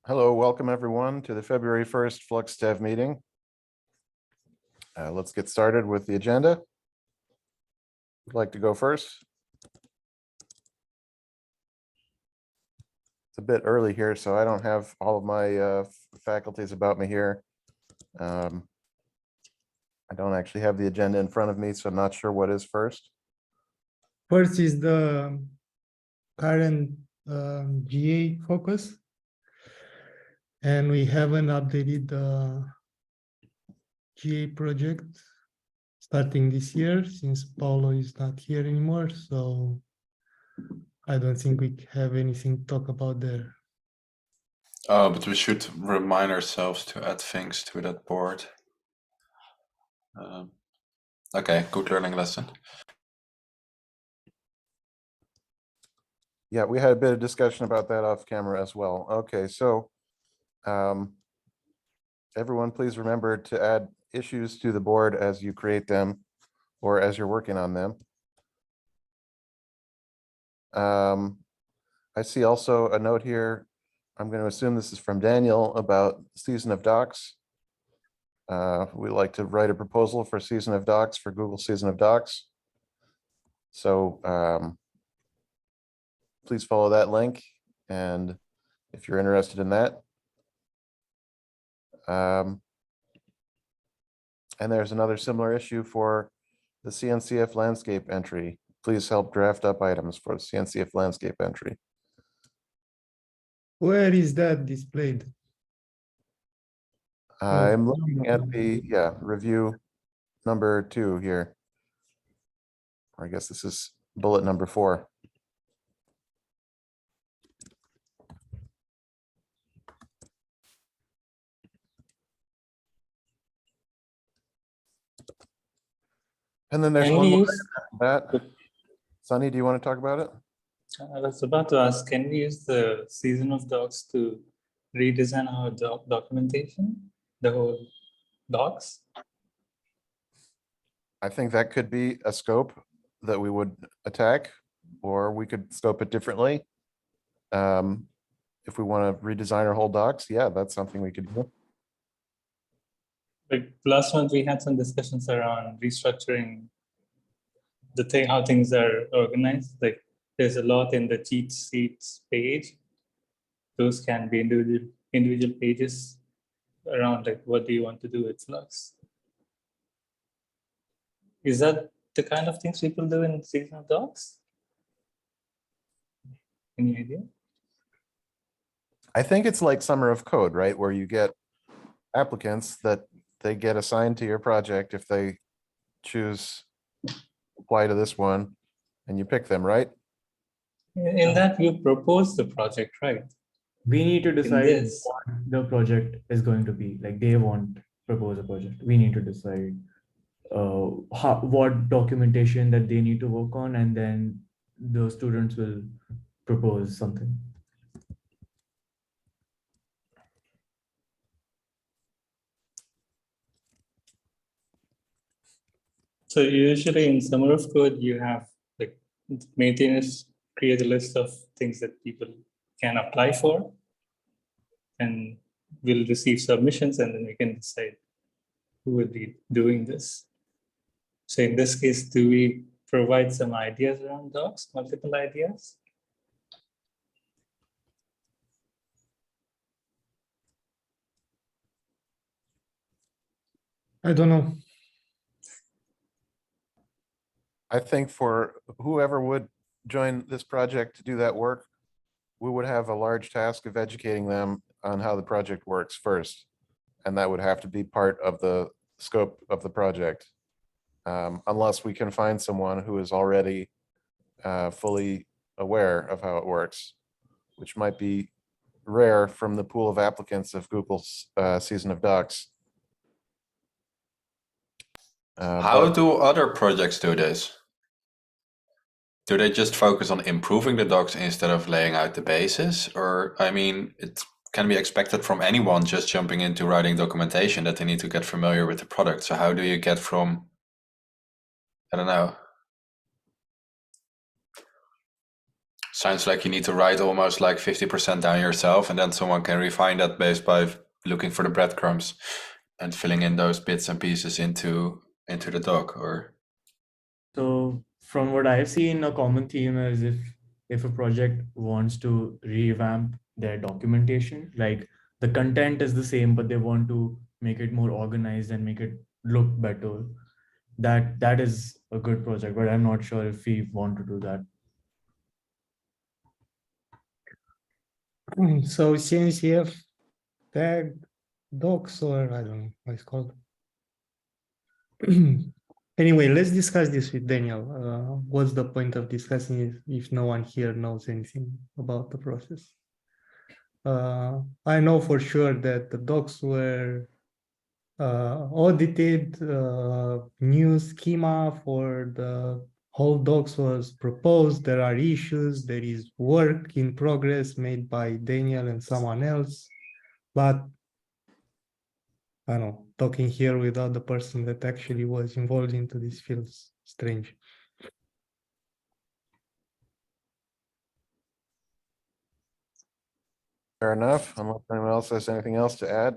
Hello, welcome everyone to the February 1st Flux Dev Meeting. Let's get started with the agenda. Would like to go first? It's a bit early here, so I don't have all of my faculties about me here. I don't actually have the agenda in front of me, so I'm not sure what is first. First is the current GA focus. And we haven't updated the GA project starting this year since Paulo is not here anymore. So I don't think we have anything to talk about there. But we should remind ourselves to add things to that board. Okay, good learning lesson. Yeah, we had a bit of discussion about that off camera as well. Okay, so everyone please remember to add issues to the board as you create them or as you're working on them. I see also a note here. I'm going to assume this is from Daniel about Season of Docs. We like to write a proposal for Season of Docs for Google Season of Docs. So please follow that link. And if you're interested in that. And there's another similar issue for the CNCF landscape entry. Please help draft up items for the CNCF landscape entry. Where is that displayed? I'm looking at the review number 2 here. Or I guess this is bullet number 4. And then there's one more that. Sunny, do you want to talk about it? I was about to ask, can we use the Season of Docs to redesign our documentation, the whole docs? I think that could be a scope that we would attack, or we could scope it differently. If we want to redesign our whole docs, yeah, that's something we could do. Like last month, we had some discussions around restructuring the thing, how things are organized. Like there's a lot in the cheat sheets page. Those can be individual pages around like what do you want to do with Flux. Is that the kind of things people do in Season of Docs? Any idea? I think it's like Summer of Code, right? Where you get applicants that they get assigned to your project if they choose apply to this one and you pick them, right? In that you propose the project, right? We need to decide this. what the project is going to be. Like they won't propose a project. We need to decide what documentation that they need to work on, and then the students will propose something. So usually in Summer of Code, you have like maintainers create a list of things that people can apply for, and we'll receive submissions, and then we can decide who will be doing this. So in this case, do we provide some ideas around docs, multiple ideas? I don't know. I think for whoever would join this project to do that work, we would have a large task of educating them on how the project works first. And that would have to be part of the scope of the project. Unless we can find someone who is already fully aware of how it works, which might be rare from the pool of applicants of Google's Season of Docs. How do other projects do this? Do they just focus on improving the docs instead of laying out the basis? Or, I mean, it can be expected from anyone just jumping into writing documentation that they need to get familiar with the product. So how do you get from, I don't know. Sounds like you need to write almost like 50% down yourself, and then someone can refine that based by looking for the breadcrumbs and filling in those bits and pieces into the doc. Or So from what I've seen, a common theme is if a project wants to revamp their documentation, like the content is the same, but they want to make it more organized and make it look better. That is a good project, but I'm not sure if we want to do that. So CNCF tag docs, or I don't know what it's called. Anyway, let's discuss this with Daniel. What's the point of discussing it if no one here knows anything about the process? I know for sure that the docs were audited, new schema for the whole docs was proposed. There are issues, there is work in progress made by Daniel and someone else, but I don't know, talking here without the person that actually was involved into this feels strange. Fair enough, unless anyone else has anything else to add.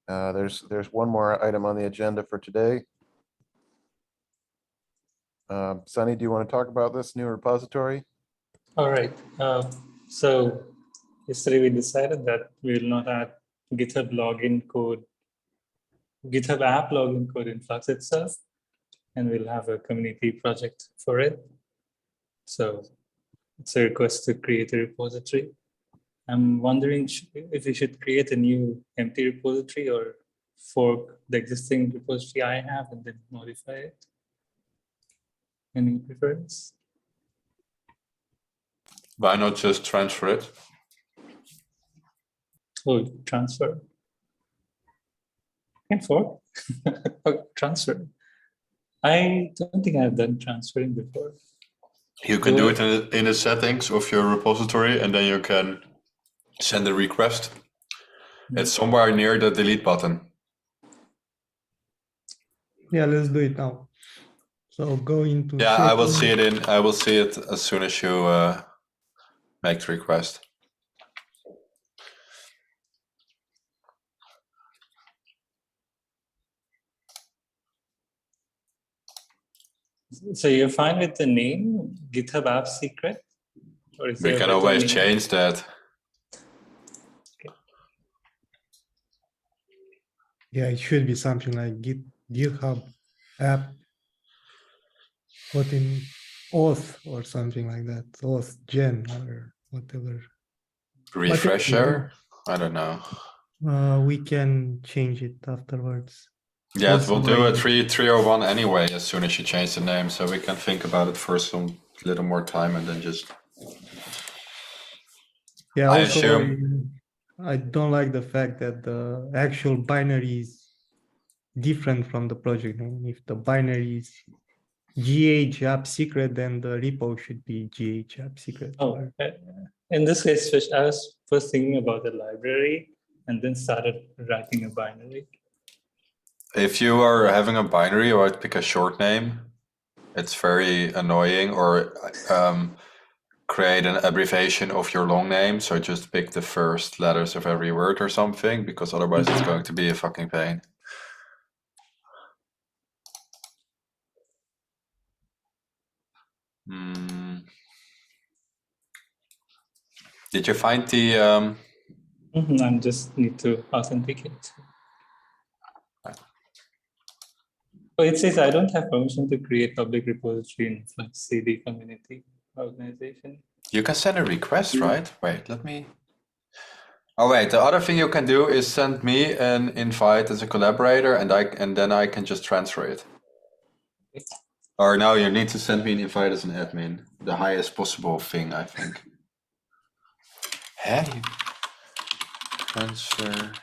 There's one more item on the agenda for today. Sunny, do you want to talk about this new repository? All right. So yesterday we decided that we will not add GitHub login code, GitHub app login code in Flux itself, and we'll have a community project for it. So it's a request to create a repository. I'm wondering if we should create a new empty repository or fork the existing repository I have and then modify it. Any preference? why not just transfer it? Oh, transfer. Can fork. Oh, transfer. I don't think I've done transferring before. You can Do do I? it in the settings of your repository, and then you can send a request. It's somewhere near the delete button. Yeah, let's do it now. So go into Yeah, I will settings. see it I will see it as soon as you make the request. So you're fine with the name GitHub App Secret? Or is We there a can better always name? change that. Yeah, it should be something like GitHub app, what in auth or something like that, auth gen or whatever. Refresher? I don't know. We can change it afterwards. Yeah, it will Also, do a 301 anyway as soon as you change the name, so we can think about it for some little more time and then just. Yeah, I also assume. I don't like the fact that the actual binary is different from the project name. If the binary is GH app secret, then the repo should be GH app secret. Oh, in this case, I was first thinking about the library and then started writing a binary. If you are having a binary, or I'd pick a short name. It's very annoying, or create an abbreviation of your long name. So just pick the first letters of every word or something, because otherwise it's going to be a fucking pain. Did you find the? I just need to authenticate. Oh, it says I don't have permission to create public repository in Flux CD community organization. You can send a request, right? Wait, let me. Oh wait, the other thing you can do is send me an invite as a collaborator, and then I can just transfer it. Okay. Or now you need to send me an invite as an admin. The highest possible thing, I think. Hey, transfer.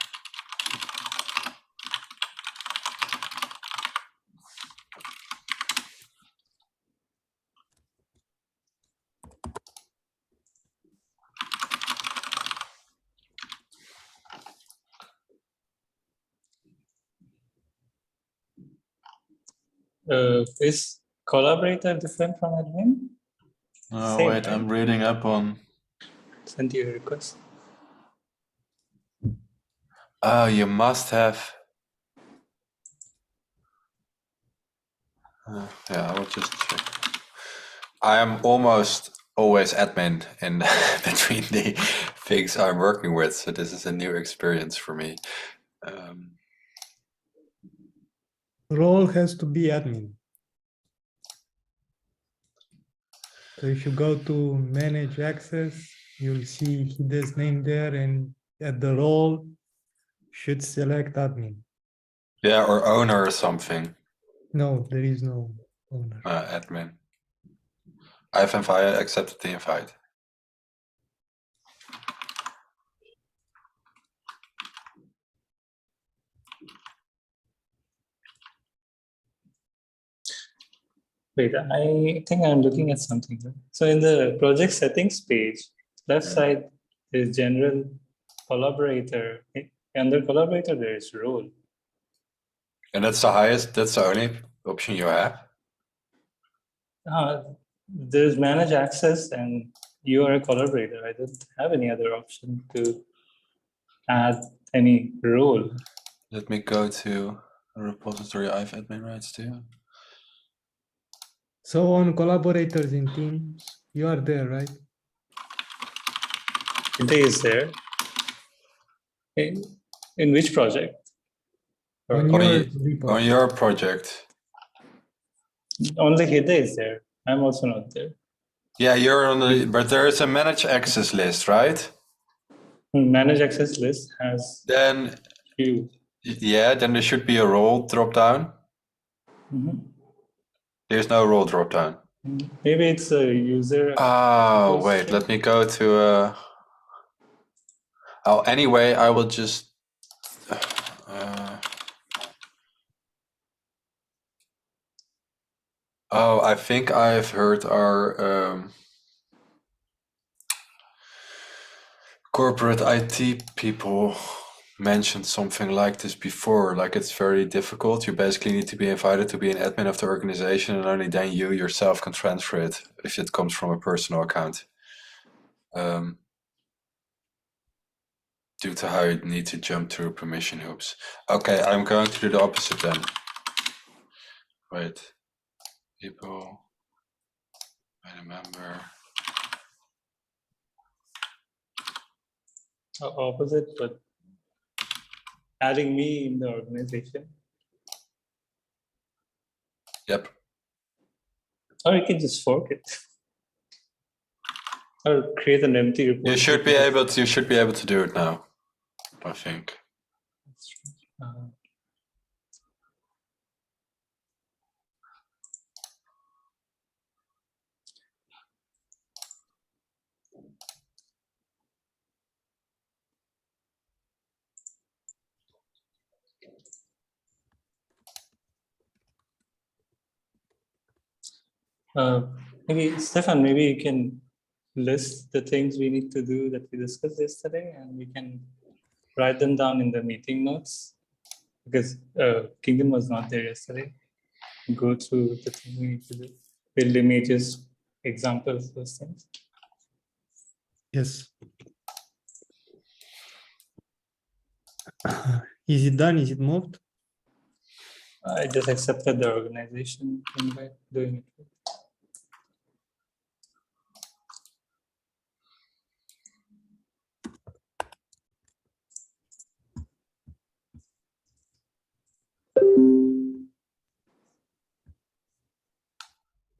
Is collaborator different from admin? Oh, Same, wait, I'm right? reading up on. Send you a request. Oh, you must have. Yeah, I will just check. I am almost always admin in between the things I'm working with, so this is a new experience for me. Role has to be admin. So if you go to manage access, you'll see his name there, and at the role should select admin. Yeah, or owner or something. No, there is no owner. Admin. I've accepted the invite. Wait, I think I'm looking at something. So in the project settings page, left side is general collaborator. Under collaborator, there is role. And that's the highest, that's the only option you have? There's manage access and you are a collaborator. I don't have any other option to add any role. Let me go to a repository I have admin rights to. So on collaborators in Teams, you are there, right? Hide is there. In which project? Or On On, your y- repo. on your project. only Hide is there. I'm also not there. Yeah, you're on the, but there is a manage access list, right? Manage access list has Then, few. yeah, then there should be a role drop down. Mhm. There's no role drop down. Maybe it's a user. Oh, wait, repository. let me go to oh, anyway, I will just oh, I think I've heard our corporate IT people mention something like this before. Like it's very difficult. You basically need to be invited to be an admin of the organization, and only then you yourself can transfer it if it comes from a personal account. Due to how you need to jump through permission hoops. Okay, I'm going to do the opposite then. Wait, people, I remember. Opposite, but adding me in the organization. Yep. Or you can just fork it. Or create an empty report. You should be able to do it now, I think. Maybe Stefan, maybe you can list the things we need to do that we discussed yesterday, and we can write them down in the meeting notes, because Kingdom was not there yesterday. Go through the things we need to do, build images, examples, those things. Yes. Is it done? Is it moved? I just accepted the organization invite, doing it.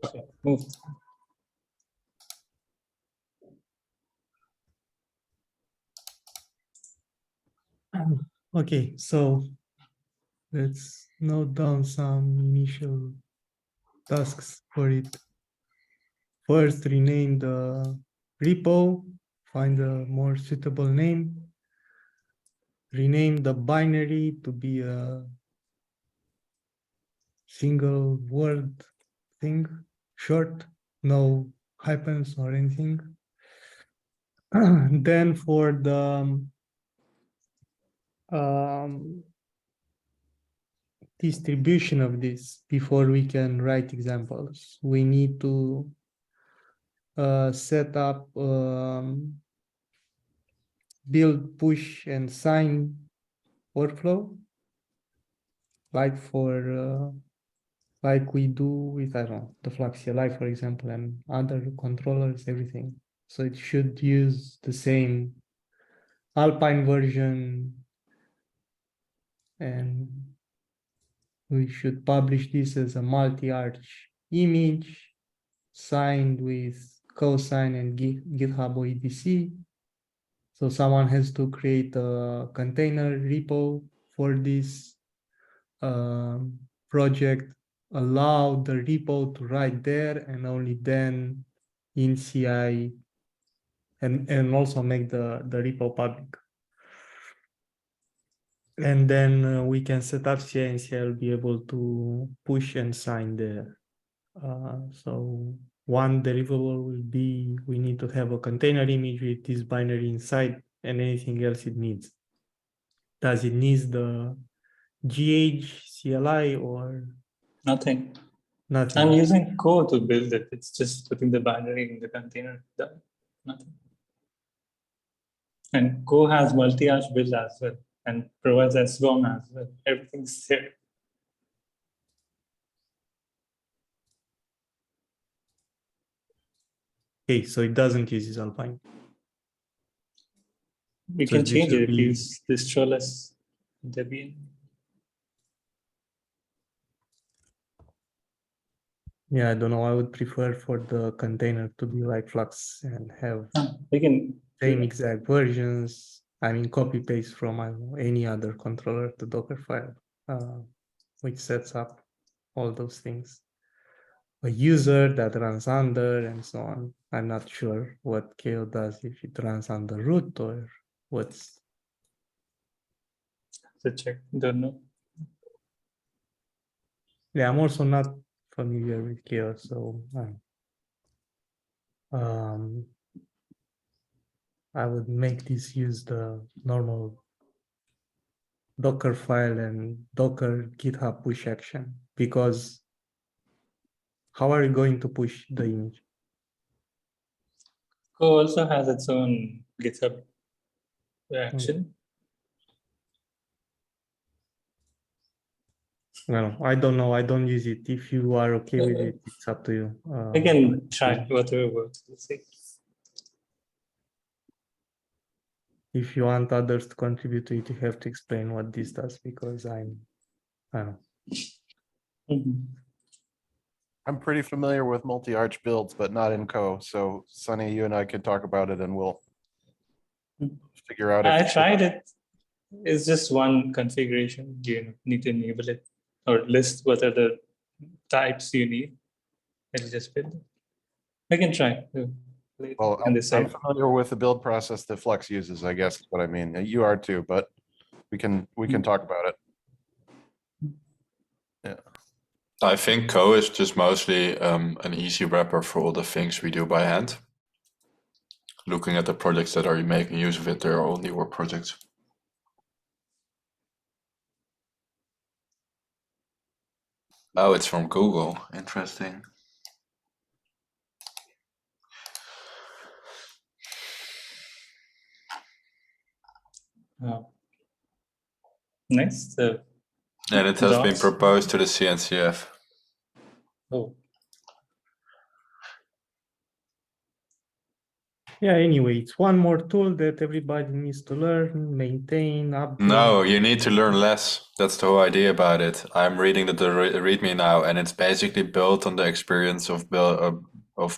Okay, moved. Okay, so let's note down some initial tasks for it. First, rename the repo, find a more suitable name. Rename the binary to be a single word thing, short, no hyphens or anything. Then for the distribution of this, before we can write examples, we need to set up build, push, and sign workflow, like like we do with, I don't know, the Flux CLI, for example, and other controllers, everything. So it should use the same Alpine version, and we should publish this as a multi-arch image signed with cosign and GitHub OEDC. So someone has to create a container repo for this project, allow the repo to write there, and only then in CI, and also make the repo public. And then we can set up CI, and CI will be able to push and sign there. So one deliverable will be, we need to have a container image with this binary inside and anything else it needs. Does it need the GH CLI or Nothing. nothing? I'm using Go to build it. It's just putting the binary in the container. Done. Nothing. And Go has multi-arch build as well and provides SBOM as well. Everything's there. Okay, so it doesn't use this Alpine. We So can this change will it if be- you distroless Debian. Yeah, I don't know. I would prefer for the container to be like Flux and have We can same exact versions. I mean, copy paste from, I don't know, any other controller to Docker file, which sets up all those things. A user that runs under and so on. I'm not sure what KO does, if it runs under root or what's. to check. Don't know. Yeah, I'm also not familiar with KO, so I would make this use the normal Docker file and Docker GitHub push action, because how are you going to push the image? Go also has its own GitHub action. Well, I don't know. I don't use it. If you are okay with it, it's up to you. We can try whatever works. Let's see. If you want others to contribute to it, you have to explain what this does, because I don't know. Mhm. I'm pretty familiar with multi-arch builds, but not in Co. So Sunny, you and I can talk about it and we'll figure out. I if tried it. It's just one configuration. You need to enable it or list what are the types you need. It'll just build it. I can try. Well, And I'm decide. familiar with the build process that Flux uses, I guess is what I mean. You are too, but we can talk about it. I think Co is just mostly an easy wrapper for all the things we do by hand. Looking at the projects that are making use of it, they're all newer projects. Oh, it's from Google. Interesting. Next. And it has been Docs. proposed to the CNCF. Oh, Yeah, anyway, it's one more tool that everybody needs to learn, maintain, update. No, you need to learn less. That's the whole idea about it. I'm reading the README now, and it's basically built on the experience of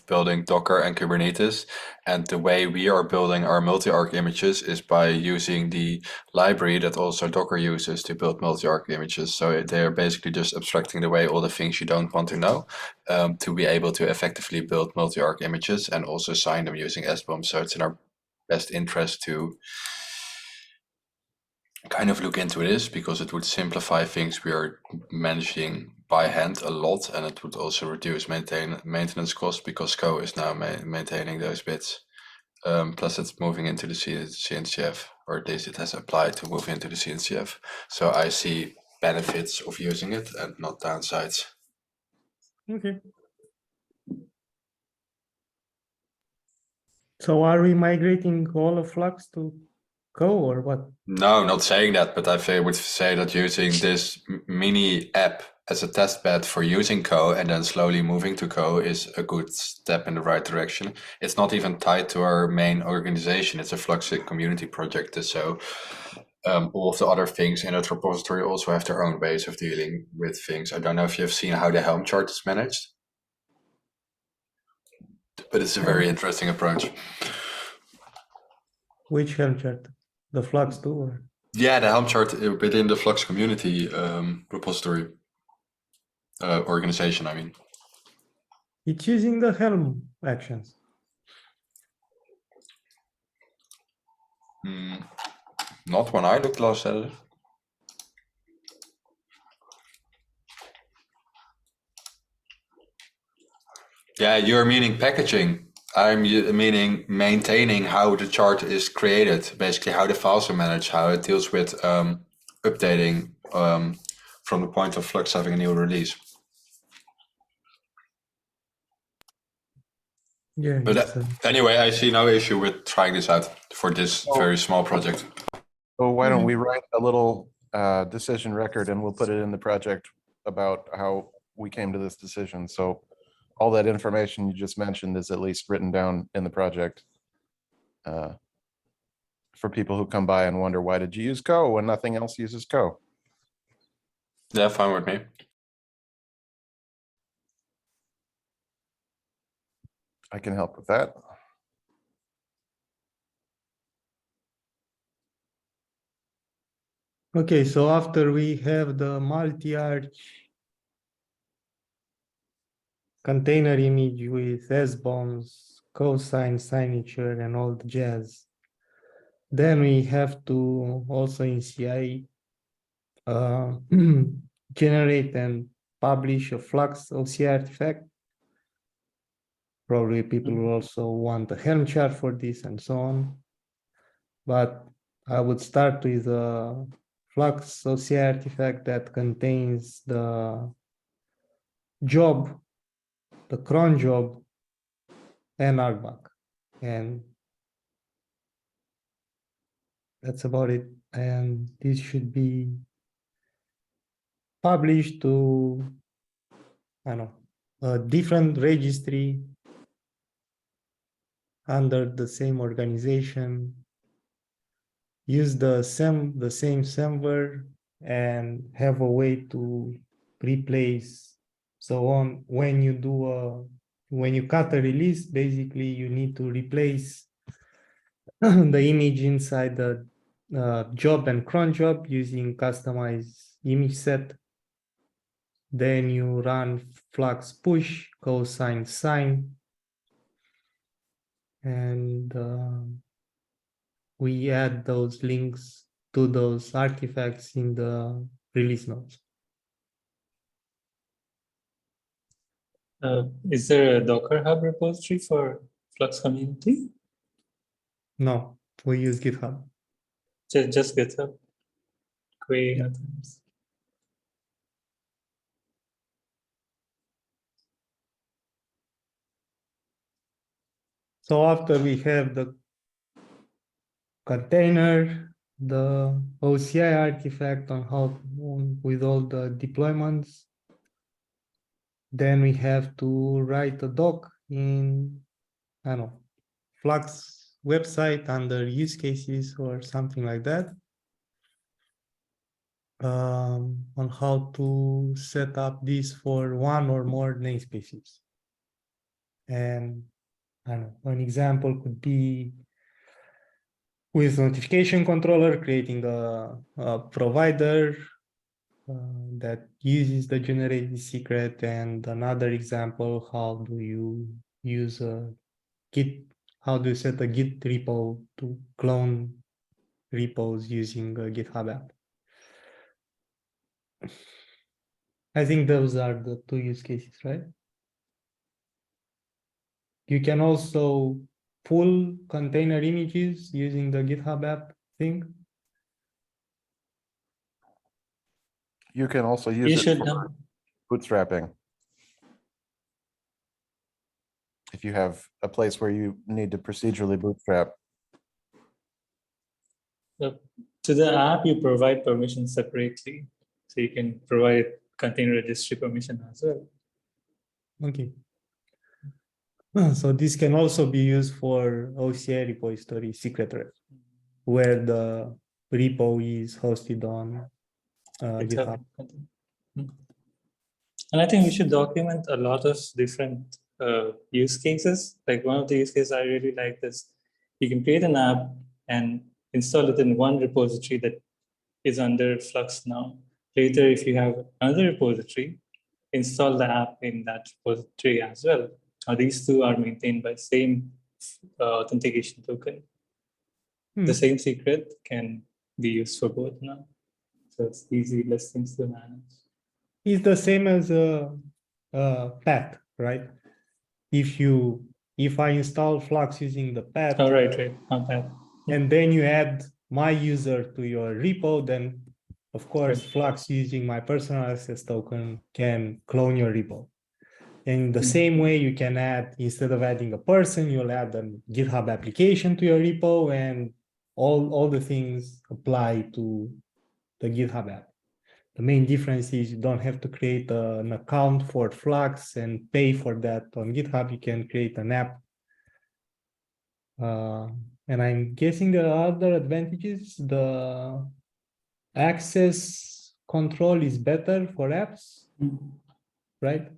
building Docker and Kubernetes. And the way we are building our multi-arc images is by using the library that also Docker uses to build multi-arc images. So they're basically just abstracting away all the things you don't want to know to be able to effectively build multi-arc images and also sign them using SBOM. So it's in our best interest to kind of look into this, because it would simplify things we are managing by hand a lot, and it would also reduce maintenance costs, because Co is now maintaining those bits. Plus it's moving into the CNCF, or at least it has applied to move into the CNCF. So I see benefits of using it and not downsides. Okay. So are we migrating all of Flux to Go or what? No, not saying that, but I would say that using this mini app as a test bed for using Co and then slowly moving to Co is a good step in the right direction. It's not even tied to our main organization. It's a Flux community project. So all of the other things in that repository also have their own ways of dealing with things. I don't know if you've seen how the Helm chart is managed, but it's a very interesting approach. Which Helm chart? The Flux too? Or? Yeah, the Helm chart within the Flux community repository organization, I mean. It's using the Helm actions. Not when I looked last at it. Yeah, you're meaning packaging. I'm meaning maintaining how the chart is created, basically how the files are managed, how it deals with updating from the point of Flux having a new release. Yeah. But anyway, I see no issue with trying this out for this very small project. So why don't we write a little decision record and we'll put it in the project about how we came to this decision. So all that information you just mentioned is at least written down in the project. For people who come by and wonder, why did you use Co when nothing else uses Co? Yeah, fine with me. I can help with that. Okay, so after we have the multi-arch container image with S-bombs, cosine, signature, and all the jazz, then we have to also in CI generate and publish a Flux OCI artifact. Probably people will also want a Helm chart for this and so on. But I would start with a Flux OCI artifact that contains the job, the cron job, and argback. And that's about it. And this should be published to, I don't know, a different registry under the same organization. Use the same server and have a way to replace. So on when you cut a release, basically you need to replace the image inside the job and cron job using customized image set. Then you run flux push cosine sign, and we add those links to those artifacts in the release notes. Is there a Docker Hub repository for Flux community? No, we use GitHub. Just GitHub. Quay others. So after we have the container, the OCI artifact on how with all the deployments, then we have to write a doc in, I don't know, Flux website under use cases or something like that, on how to set up this for one or more namespaces. And I don't know, an example could be with notification controller, creating a provider that uses the generated secret. And another example, how do you use a Git, how do you set a Git repo to clone repos using a GitHub app? I think those are the two use cases, right? You can also pull container images using the GitHub app thing. You can also use You it should for know. bootstrapping. if you have a place where you need to procedurally bootstrap. To the app, you provide permissions separately. So you can provide container registry permission as well. Okay. So this can also be used for OCI repository secret rep, where the repo is hosted on GitHub. Mm. And I think we should document a lot of different use cases. Like one of the use cases I really like is you can create an app and install it in one repository that is under Flux now. Later, if you have another repository, install the app in that repository as well. These two are maintained by same authentication token. The same secret can be used for both now. So it's easy, less things to manage. It's the same as a path, right? If I install Flux using the path, Oh, right, not bad. and then you add my user to your repo, then of course Right. Flux using my personal access token can clone your repo. In the same way, you can add, instead of adding a person, you'll add a GitHub application to your repo, and all the things apply to the GitHub app. The main difference is you don't have to create an account for Flux and pay for that on GitHub. You can create an app. And I'm guessing there are other advantages. The access control is better for apps, right?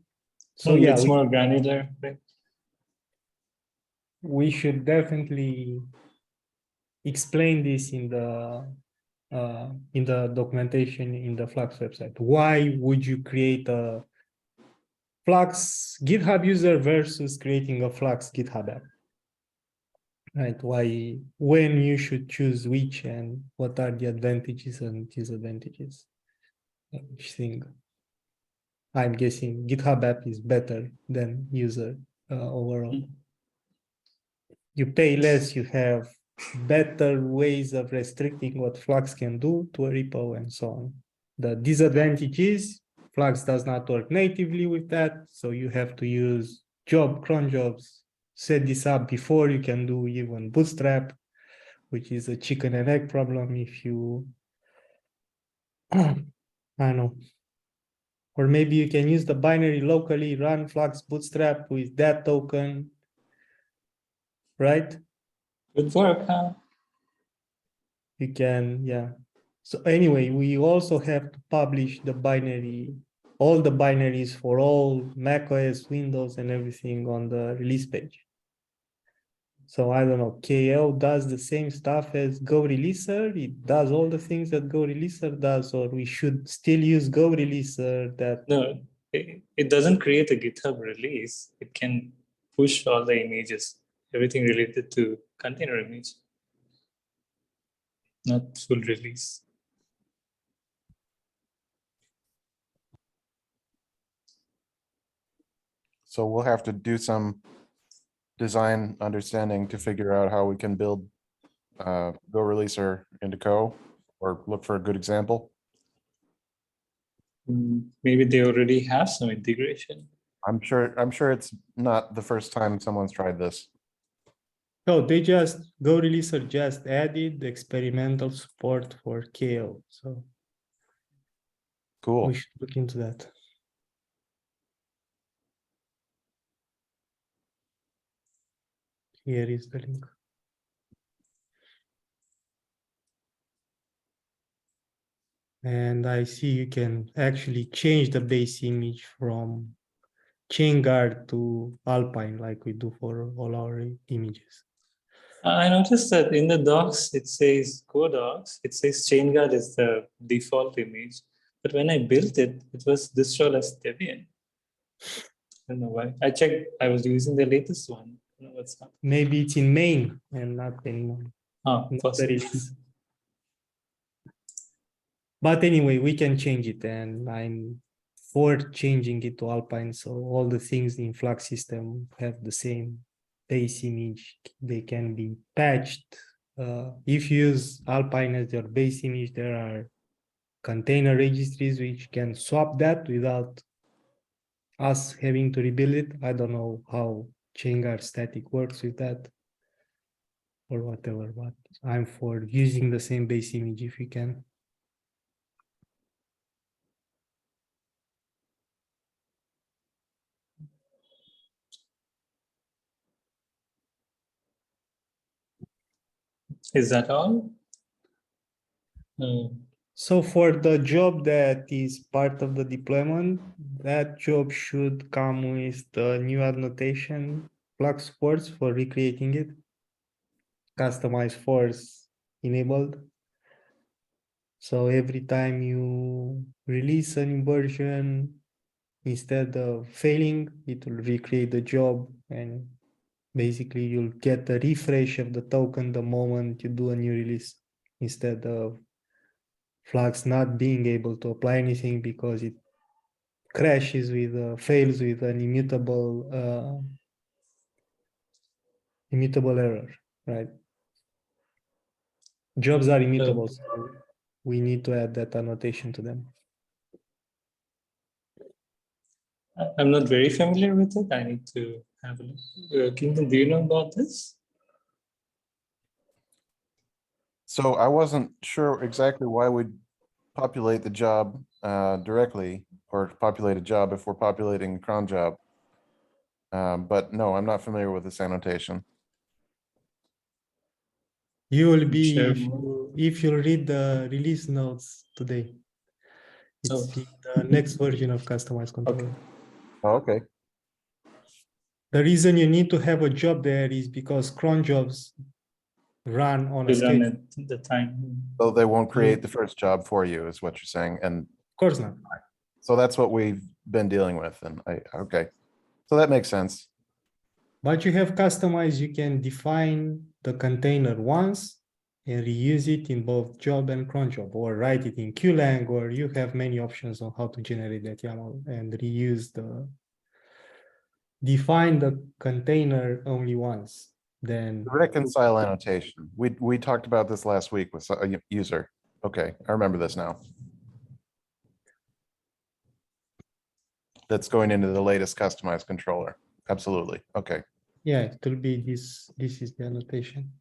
So yeah, it's more granular, right? We should definitely explain this in the documentation in the Flux website. Why would you create a Flux GitHub user versus creating a Flux GitHub app? Right? Why, when you should choose which, and what are the advantages and disadvantages? Each thing. I'm guessing GitHub app is better than user overall. You pay less, you have better ways of restricting what Flux can do to a repo and so on. The disadvantage is Flux does not work natively with that, so you have to use cron jobs, set this up before you can do even Bootstrap, which is a chicken and egg problem if you, I don't know. Or maybe you can use the binary locally, run Flux Bootstrap with that token, right? Good work, huh? You can, yeah. So anyway, we also have to publish the binary, all the binaries for all macOS, Windows, and everything on the release page. So I don't know, KL does the same stuff as Go Releaser. It does all the things that Go Releaser does, or we should still use Go Releaser that. No, it doesn't create a GitHub release. It can push all the images, everything related to container image, not full release. So we'll have to do some design understanding to figure out how we can build Go Releaser into Go, or look for a good example. Maybe they already have some integration. I'm sure it's not the first time someone's tried this. No, Go Releaser just added experimental support for KL. So Cool. we should look into that. Here is the link. And I see you can actually change the base image from chain guard to Alpine like we do for all our images. I noticed that in the docs, it says Go docs, it says chain guard is the default image. But when I built it, it was distro as Debian. I don't know why. I checked, I was using the latest one. I don't know what's up. Maybe it's in main and not in Oh, not the possibly. release. But anyway, we can change it, and I'm for changing it to Alpine. So all the things in Flux system have the same base image. They can be patched. If you use Alpine as your base image, there are container registries which can swap that without us having to rebuild it. I don't know how Chainguard static works with that or whatever, but I'm for using the same base image if we can. Is that all? So for the job that is part of the deployment, that job should come with the new annotation Flux force for recreating it. Customize force enabled. So every time you release a new version, instead of failing, it will recreate the job and basically you'll get a refresh of the token the moment you do a new release instead of Flux not being able to apply anything because it crashes with fails with an immutable error, right? Jobs are immutable, so we need to add that annotation to them. I'm not very familiar with it. I need to have a look. Kingdom, do you know about this? So I wasn't sure exactly why we'd populate the job directly or populate a job if we're populating a cron job. But no, I'm not familiar with this annotation. You will be Sure. if you read the release notes today. It's Oh. the next version of customized controller. Oh, okay. The reason you need to have a job there is because cron jobs run on a To run schedule. at the time. So they won't create the first job for you is what you're saying. And Of course not. so that's what we've been dealing with. And okay. So that makes sense. But you have customized, you can define the container once and reuse it in both job and cron job, or write it in QLang, or you have many options on how to generate that YAML and reuse define the container only once. Then Reconcile annotation. We talked about this last week with a user. Okay, I remember this now. That's going into the latest customized controller. Absolutely. Okay. yeah, it will be this is the annotation.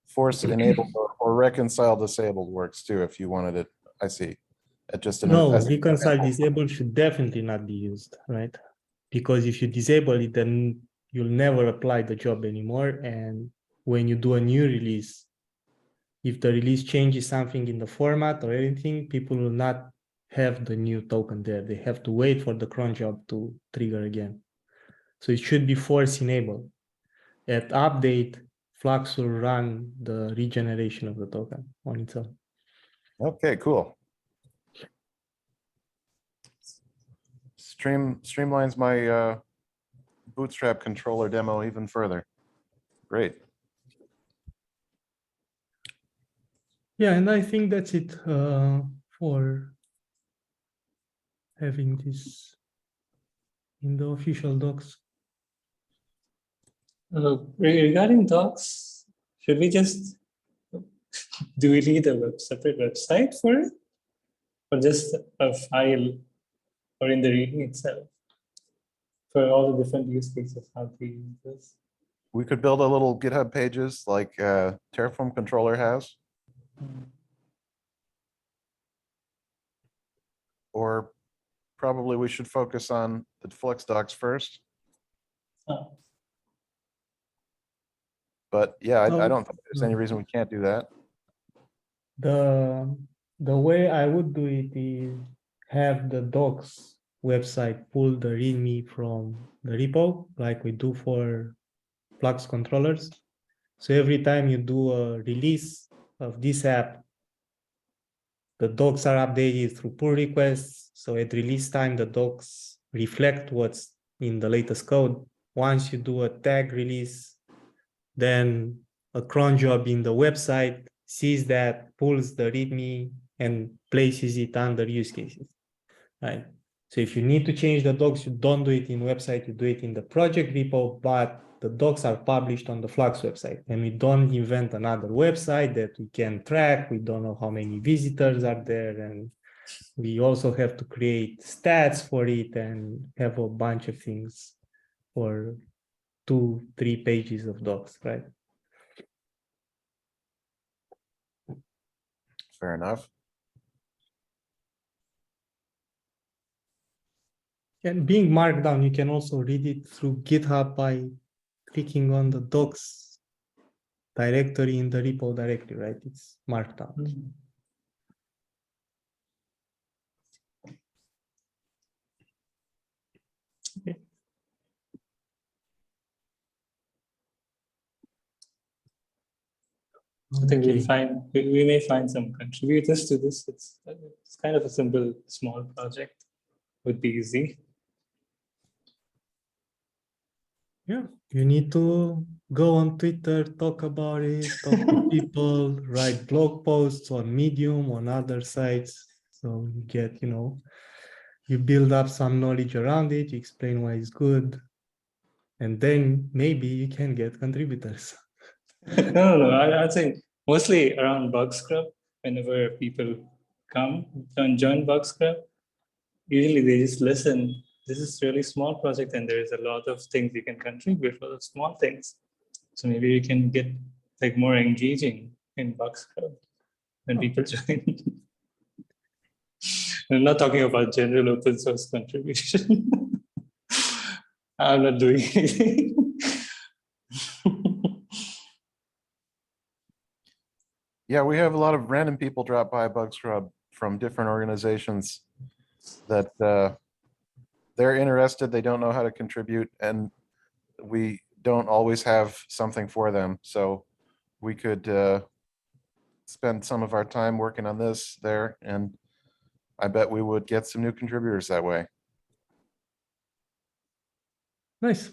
Force enabled or reconcile disabled works too, if you wanted it. I see. Just No, as an reconcile example. disabled should definitely not be used, right? Because if you disable it, then you'll never apply the job anymore. And when you do a new release, if the release changes something in the format or anything, people will not have the new token there. They have to wait for the cron job to trigger again. So it should be force enabled. At update, Flux will run the regeneration of the token on its own. Okay, cool. Streamlines my Bootstrap controller demo even further. Great. Yeah, and I think that's it for having this in the official docs. Regarding docs, should we just do we need a separate website for it, or just a file, or in the reading itself for all the different use cases? How to use this? We could build a little GitHub pages like Terraform controller has. Or probably we should focus on the Flux docs first. Oh, But yeah, I No, don't think there's any no. reason we can't do that. The way I would do it is have the docs website pull the README from the repo, like we do for Flux controllers. So every time you do a release of this app, the docs are updated through pull requests. So at release time, the docs reflect what's in the latest code. Once you do a tag release, then a cron job in the website sees that, pulls the README and places it under use cases, right? So if you need to change the docs, you don't do it in website, you do it in the project repo, but the docs are published on the Flux website, and we don't invent another website that we can track. We don't know how many visitors are there, and we also have to create stats for it and have a bunch of things for 2-3 pages of docs, right? Fair enough. And being markdown, you can also read it through GitHub by clicking on the docs directory in the repo directory, right? It's markdown. I think Okay. we may find some contributors to this. It's kind of a simple, small project. Would be easy. Yeah, you need to go on Twitter, talk about it, talk to people, write blog posts on Medium, on other sites. So you get, you build up some knowledge around it, you explain why it's good, and then maybe you can get contributors. No. I'd say mostly around bug scrub. Whenever people come and join bug scrub, usually they just listen. This is really small project, and there is a lot of things you can contribute, a lot of small things. So maybe you can get like more engaging in bug scrub when people join. I'm not talking about general open source contribution. I'm not doing anything. Yeah, we have a lot of random people drop by Bug Scrub from different organizations that they're interested, they don't know how to contribute, and we don't always have something for them. So we could spend some of our time working on this there, and I bet we would get some new contributors that way. Nice.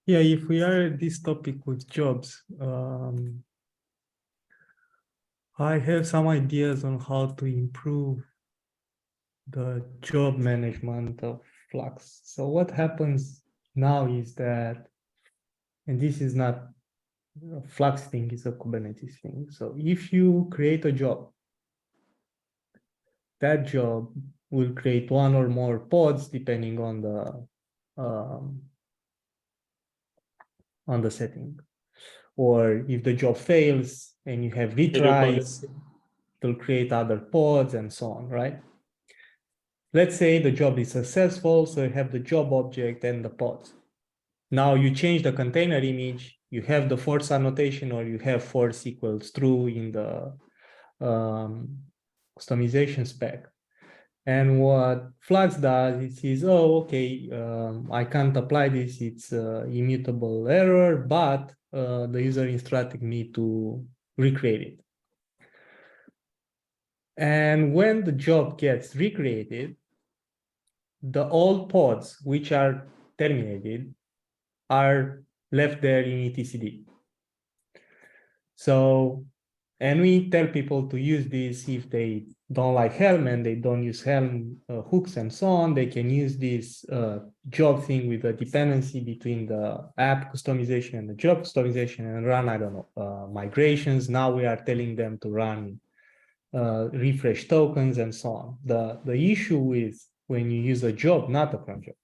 Yeah, if we are at this topic with jobs, I have some ideas on how to improve the job management of Flux. So what happens now is that, and this is not a Flux thing, it's a Kubernetes thing. So if you create a job, that job will create one or more pods depending on the setting. Or if the job fails and you have retries, it'll create other pods and so on, right? Let's say the job is successful, so you have the job object and the pods. Now you change the container image, you have the force annotation, or you have force equals true in the customization spec. And what Flux does, it says, oh, okay, I can't apply this, it's immutable error, but the user instructed me to recreate it. And when the job gets recreated, the old pods, which are terminated, are left there in etcd. So, and we tell people to use this if they don't like Helm and they don't use Helm hooks and so on, they can use this job thing with a dependency between the app customization and the job customization and run, I don't know, migrations. Now we are telling them to run refresh tokens and so on. The issue with when you use a job, not a cron job,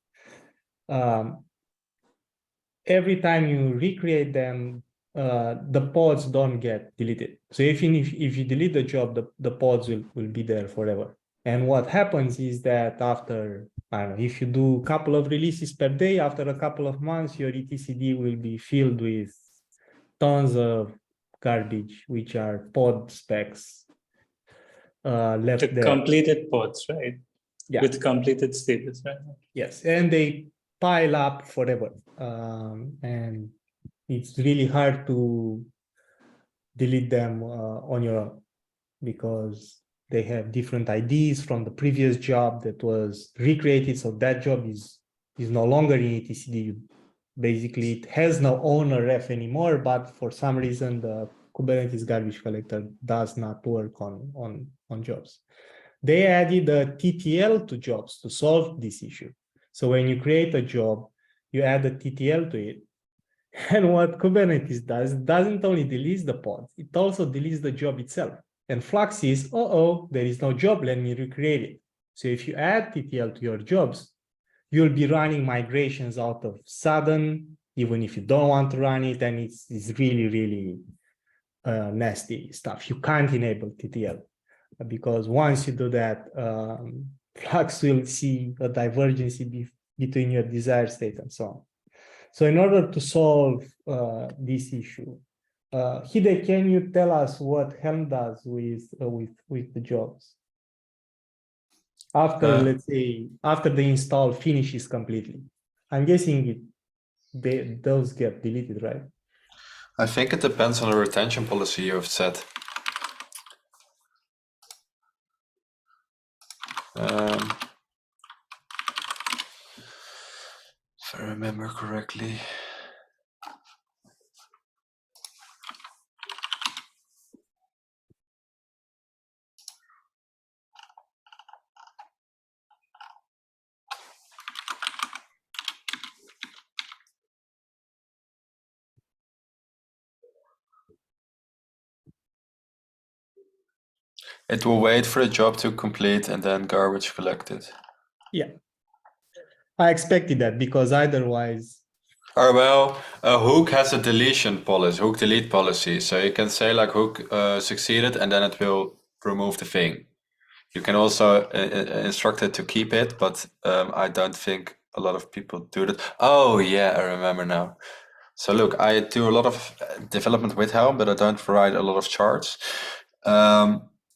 every time you recreate them, the pods don't get deleted. So if you delete the job, the pods will be there forever. And what happens is that after, I don't know, if you do a couple of releases per day, after a couple of months, your etcd will be filled with tons of garbage, which are pod specs left The there. completed pods, right? Yeah. With completed status, right? Yes, and they pile up forever. And it's really hard to delete them on your own because they have different IDs from the previous job that was recreated. So that job is no longer in etcd. Basically, it has no owner ref anymore, but for some reason, the Kubernetes garbage collector does not work on jobs. They added a TTL to jobs to solve this issue. So when you create a job, you add a TTL to it. And what Kubernetes does, it doesn't only delete the pods, it also deletes the job itself. And Flux is, oh, there is no job, let me recreate it. So if you add TTL to your jobs, you'll be running migrations out of sudden, even if you don't want to run it, and it's really, really nasty stuff. You can't enable TTL because once you do that, Flux will see a divergence between your desired state and so on. So in order to solve this issue, Hide, can you tell us what Helm does with the jobs? After, let's say, after the install finishes completely. I'm guessing those get deleted, right? I think it depends on the retention policy you have set. If I remember correctly. It will wait for the job to complete and then garbage collected. Yeah. I expected that because otherwise. Or well, a hook has a deletion policy, hook delete policy. So you can say like hook succeeded and then it will remove the thing. You can also instruct it to keep it, but I don't think a lot of people do that. Oh yeah, I remember now. So look, I do a lot of development with Helm, but I don't write a lot of charts.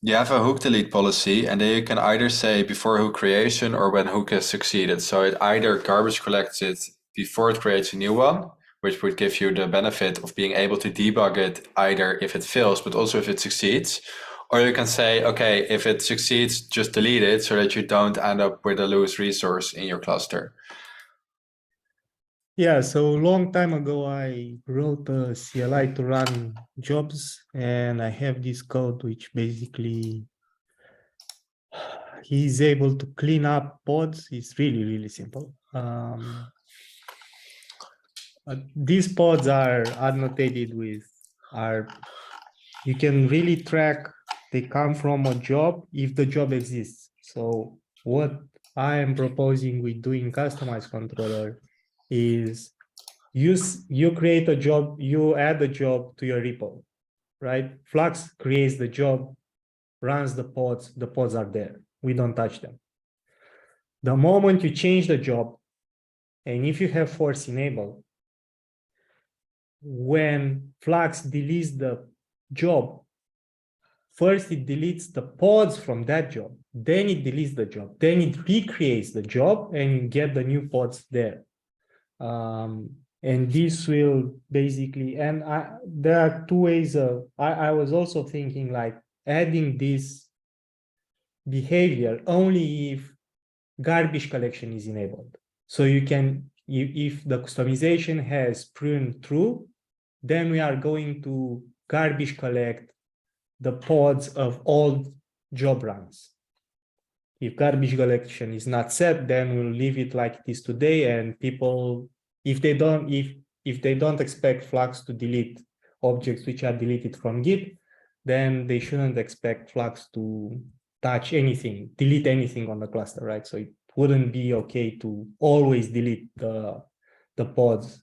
You have a hook delete policy, and then you can either say before hook creation or when hook has succeeded. So it either garbage collects it before it creates a new one, which would give you the benefit of being able to debug it either if it fails, but also if it succeeds. Or you can say, okay, if it succeeds, just delete it so that you don't end up with a loose resource in your cluster. Yeah, so a long time ago, I wrote a CLI to run jobs, and I have this code which basically he's able to clean up pods. It's really, really simple. These pods are annotated with, you can really track they come from a job if the job exists. So what I am proposing with doing customized controller is you create a job, you add a job to your repo, right? Flux creates the job, runs the pods are there. We don't touch them. The moment you change the job, and if you have force enabled, when Flux deletes the job, first it deletes the pods from that job, then it deletes the job, then it recreates the job and you get the new pods there. And this will basically, and there are two ways of, I was also thinking like adding this behavior only if garbage collection is enabled. So you can, if the customization has proven true, then we are going to garbage collect the pods of all job runs. If garbage collection is not set, then we'll leave it like it is today, and people, if they don't expect Flux to delete objects which are deleted from Git, then they shouldn't expect Flux to touch anything, delete anything on the cluster, right? So it wouldn't be okay to always delete the pods.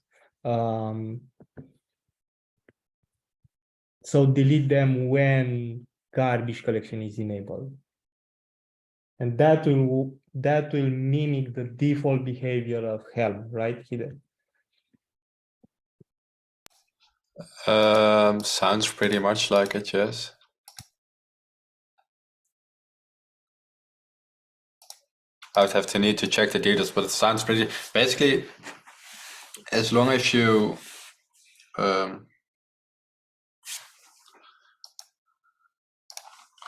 So delete them when garbage collection is enabled. And that will mimic the default behavior of Helm, right, Hide? Sounds pretty much like it, yes. I would have to need to check the details, but it sounds pretty, basically, as long as you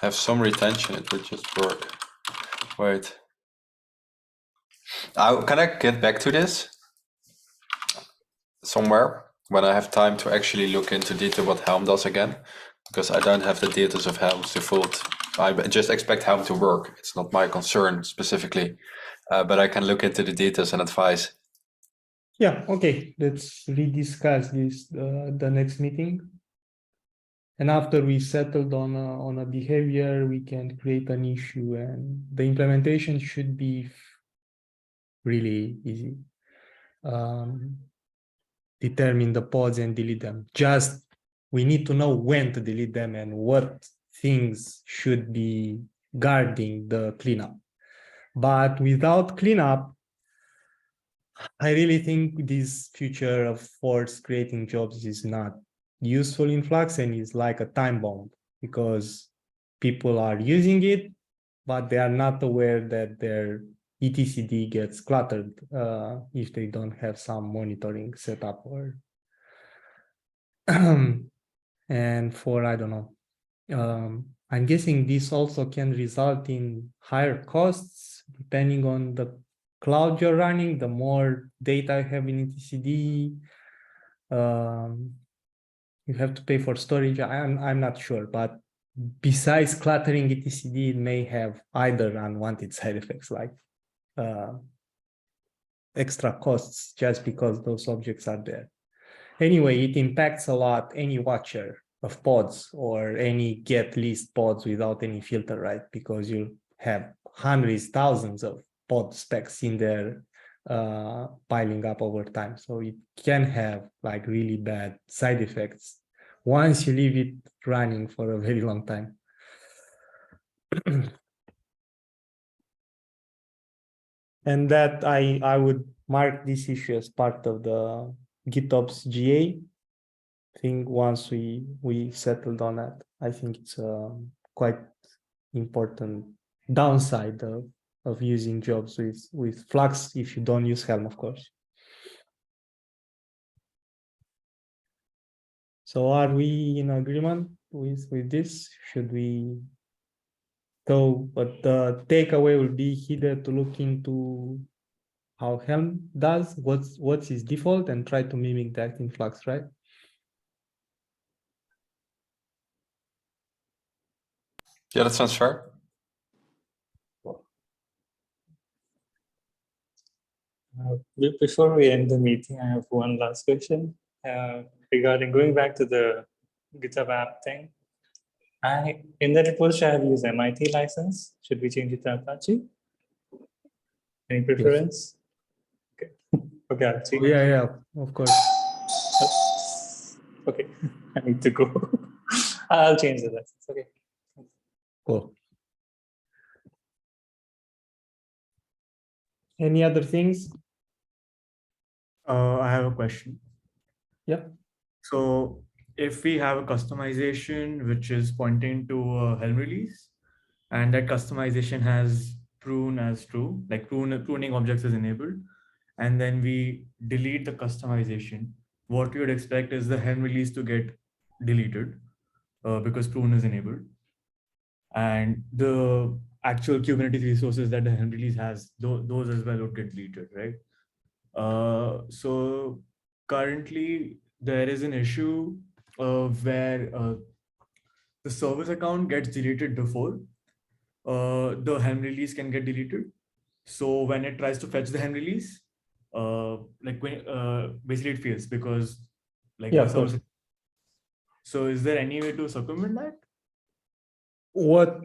have some retention, it would just work. Wait. Can I get back to this somewhere when I have time to actually look into detail what Helm does again? Because I don't have the details of Helm's default. I just expect Helm to work. It's not my concern specifically, but I can look into the details and advise. Yeah, okay. Let's rediscuss this the next meeting. And after we settled on a behavior, we can create an issue, and the implementation should be really easy. Determine the pods and delete them. Just we need to know when to delete them and what things should be guarding the cleanup. But without cleanup, I really think this future of force creating jobs is not useful in Flux and is like a time bomb, because people are using it, but they are not aware that their etcd gets cluttered if they don't have some monitoring set up. Or and for, I don't know, I'm guessing this also can result in higher costs depending on the cloud you're running. The more data you have in etcd, you have to pay for storage. I'm not sure, but besides cluttering etcd, it may have either unwanted side effects like extra costs just because those objects are there. Anyway, it impacts a lot any watcher of pods or any get list pods without any filter, right? Because you have hundreds, thousands of pod specs in there piling up over time. So it can have like really bad side effects once you leave it running for a very long time. And that I would mark this issue as part of the GitOps GA thing. Once we settled on that, I think it's a quite important downside of using jobs with Flux if you don't use Helm, of course. So are we in agreement with this? Should we? So, but the takeaway will be here to look into how Helm does, what's its default, and try to mimic that in Flux, right? Yeah, that sounds fair. Before we end the meeting, I have one last question regarding going back to the GitHub app thing. In the repository, I have used MIT license. Should we change it to Apache? Any preference? Okay, okay, I'll change. Yeah, of course. Okay, I need to go. I'll change the license. Okay. Cool. Any other things? I have a question. Yep. So if we have a customization which is pointing to a Helm release, and that customization has prune as true, like pruning objects is enabled, and then we delete the customization, what we would expect is the Helm release to get deleted because prune is enabled. And the actual Kubernetes resources that the Helm release has, those as well would get deleted, right? So currently there is an issue where the service account gets deleted before the Helm release can get deleted. So when it tries to fetch the Helm release, basically it fails because like Yeah, the of course. service. So is there any way to circumvent that?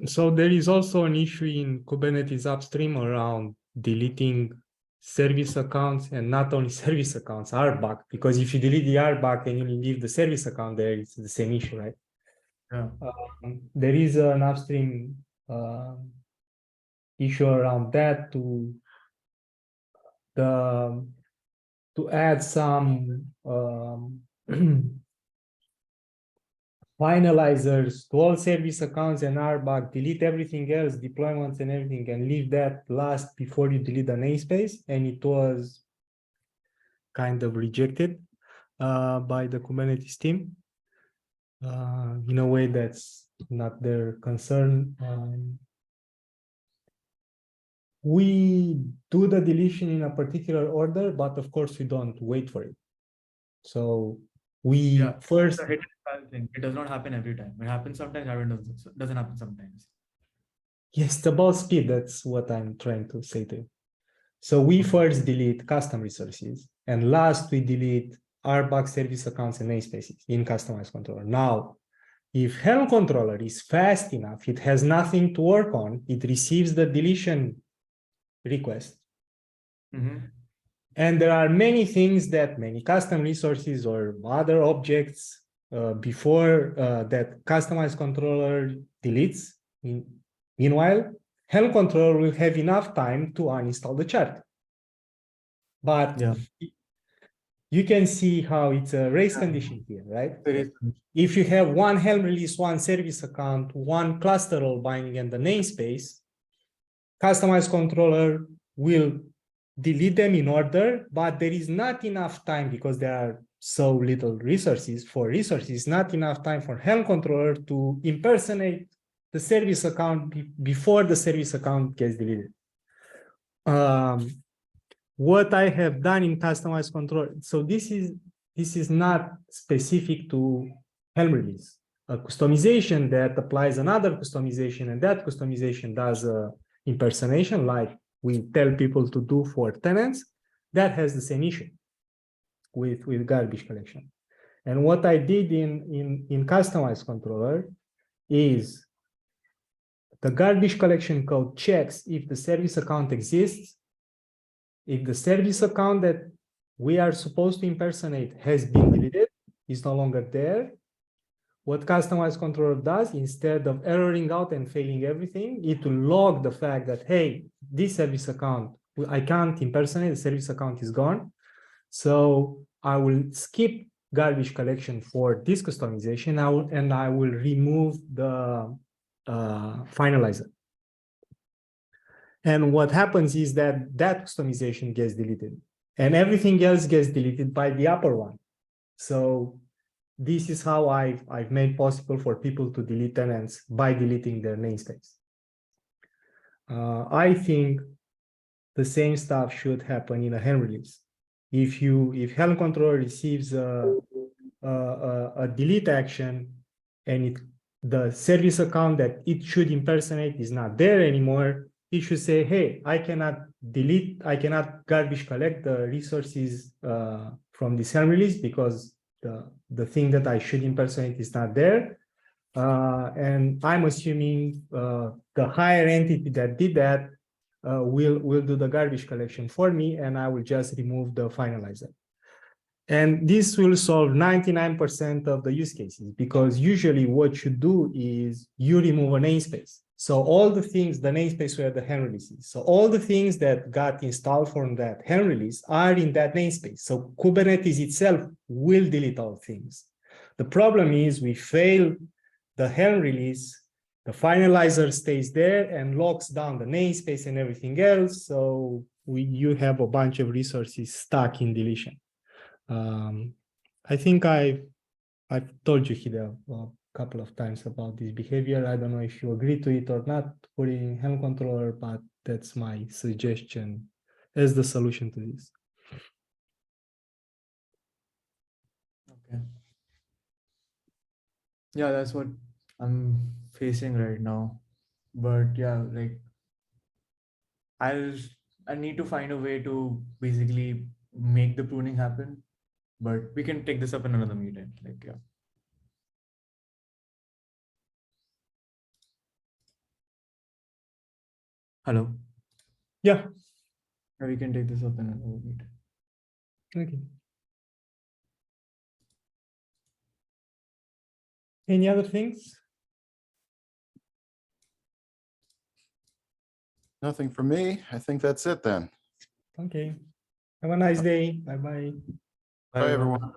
So there is also an issue in Kubernetes upstream around deleting service accounts, and not only service accounts, RBAC, because if you delete the RBAC and you leave the service account there, it's the same issue, right? Yeah. There is an upstream issue around that to add some finalizers to all service accounts and RBAC, delete everything else, deployments and everything, and leave that last before you delete the namespace. And it was kind of rejected by the Kubernetes team in a way that's not their concern. We do the deletion in a particular order, but of course we don't wait for it. So we first. The hit and file thing. It does not happen every time. It happens sometimes, it doesn't happen sometimes. Yes, the ball speed, that's what I'm trying to say to you. So we first delete custom resources, and last we delete RBAC service accounts and namespaces in customized controller. Now, if Helm controller is fast enough, it has nothing to work on, it receives the deletion request. Mhm. And there are many things that many custom resources or other objects before that customized controller deletes. Meanwhile, Helm controller will have enough time to uninstall the chart. But Yeah. you can see how it's a race condition here, right? There is. If you have one Helm release, one service account, one cluster role binding, and the namespace, customized controller will delete them in order, but there is not enough time because there are so little resources not enough time for Helm controller to impersonate the service account before the service account gets deleted. What I have done in customized control, so this is not specific to Helm release. A customization that applies another customization, and that customization does a impersonation like we tell people to do for tenants, that has the same issue with garbage collection. And what I did in customized controller is the garbage collection code checks if the service account exists. If the service account that we are supposed to impersonate has been deleted, is no longer there, what customized controller does, instead of erroring out and failing everything, it will log the fact that, hey, this service account, I can't impersonate, the service account is gone. So I will skip garbage collection for this customization, and I will remove the finalizer. And what happens is that customization gets deleted and everything else gets deleted by the upper one. So this is how I've made possible for people to delete tenants by deleting their namespace. I think the same stuff should happen in a Helm release. If Helm controller receives a delete action and the service account that it should impersonate is not there anymore, it should say, hey, I cannot garbage collect the resources from this Helm release because the thing that I should impersonate is not there. And I'm assuming the higher entity that did that will do the garbage collection for me, and I will just remove the finalizer. And this will solve 99% of the use cases, because usually what you do is you remove a namespace. So all the things, the namespace where the Helm release is. So all the things that got installed from that Helm release are in that namespace. So Kubernetes itself will delete all things. The problem is we fail the Helm release, the finalizer stays there and locks down the namespace and everything else. So you have a bunch of resources stuck in deletion. I think I've told you, Hideo, a couple of times about this behavior. I don't know if you agree to it or not, put it in Helm controller, but that's my suggestion as the solution to this. Okay. Yeah, that's what I'm facing right now. But yeah, like I need to find a way to basically make the pruning happen. But we can take this up in another meeting. Like, yeah. Hello. Yeah. We can take this up in another meeting. Okay. Any other things? Nothing from me. I think that's it then. Okay. Have a nice day. Bye-bye. Bye, everyone.